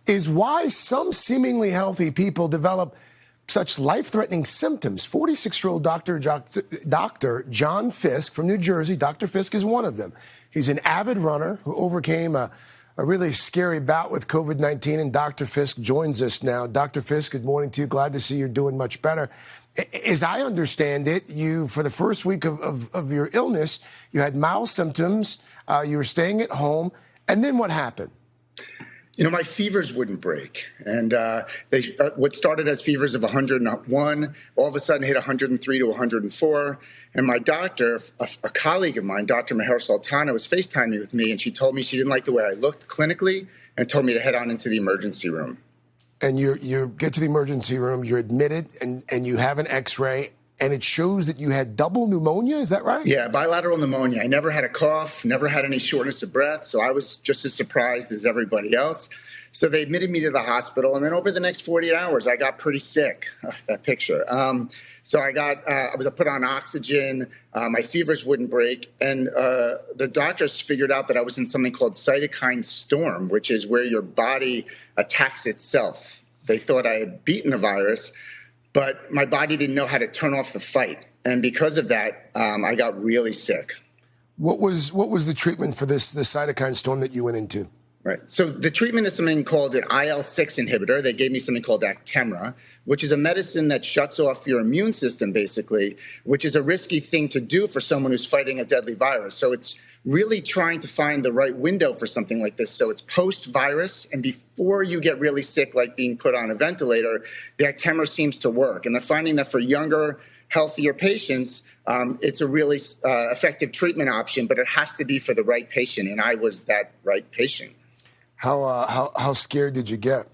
is why some seemingly healthy people develop such life-threatening symptoms. 46-year-old Dr. John Fiske from New Jersey, Dr. Fiske is one of them. He's an avid runner who overcame a really scary bout with COVID-19, and Dr. Fiske joins us now. Dr. Fiske, good morning to you. Glad to see you're doing much better. As I understand it, you, for the first week of your illness, you had mild symptoms, you were staying at home, and then what happened? You know, my fevers wouldn't break. And what started as fevers of 101, all of a sudden hit 103 to 104. And my doctor, a colleague of mine, Dr. Meher Sultana, was FaceTiming with me, and she told me she didn't like the way I looked clinically and told me to head on into the emergency room. And you get to the emergency room, you're admitted, and you have an X-ray, and it shows that you had double pneumonia, is that right? Yeah, bilateral pneumonia. I never had a cough, never had any shortness of breath, so I was just as surprised as everybody else. So they admitted me to the hospital, and then over the next 48 hours, I got pretty sick. That picture. So I was put on oxygen. My fevers wouldn't break, and the doctors figured out that I was in something called cytokine storm, which is where your body attacks itself. They thought I had beaten the virus, but my body didn't know how to turn off the fight, and because of that, I got really sick. What was the treatment for the cytokine storm that you went into? Right. So the treatment is something called an IL-6 inhibitor. They gave me something called Actemra, which is a medicine that shuts off your immune system, basically, which is a risky thing to do for someone who's fighting a deadly virus. So it's really trying to find the right window for something like this. So it's post-virus, and before you get really sick, like being put on a ventilator, the Actemra seems to work. And they're finding that for younger, healthier patients, it's a really effective treatment option, but it has to be for the right patient, and I was that right patient. How scared did you get?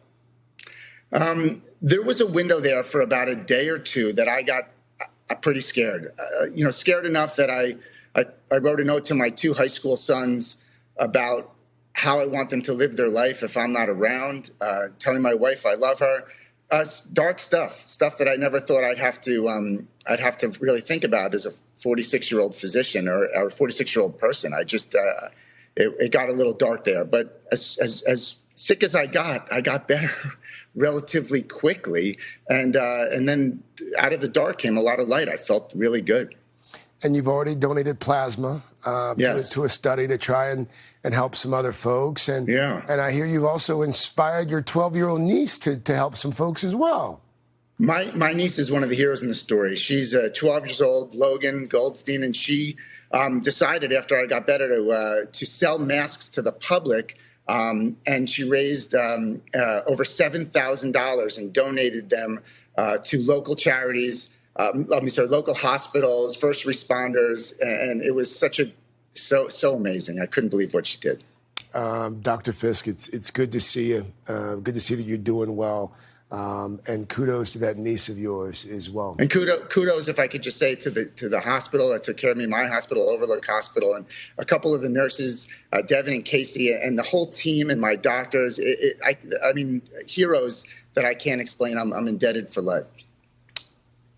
There was a window there for about a day or two that I got pretty scared. Scared enough that I wrote a note to my 2 high school sons about how I want them to live their life if I'm not around, telling my wife I love her. Dark stuff that I never thought I'd have to really think about as a 46-year-old physician or a 46-year-old person. It got a little dark there, but as sick as I got better relatively quickly, and then out of the dark came a lot of light. I felt really good. And you've already donated plasma yes. to a study to try and help some other folks. And yeah. And I hear you've also inspired your 12-year-old niece to help some folks as well. My niece is one of the heroes in the story. She's 12 years old, Logan Goldstein, and she decided after I got better to sell masks to the public, and she raised over $7,000 and donated them to local charities, local hospitals, first responders, and it was so amazing. I couldn't believe what she did. Dr. Fiske, it's good to see you. Good to see that you're doing well. And kudos to that niece of yours as well. And kudos, if I could just say, to the hospital that took care of me, my hospital, Overlook Hospital, and a couple of the nurses, Devin and Casey, and the whole team, and my doctors. I mean, heroes that I can't explain. I'm indebted for life.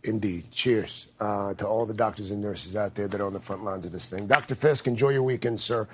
Indeed. Cheers to all the doctors and nurses out there that are on the front lines of this thing. Dr. Fiske, enjoy your weekend, sir.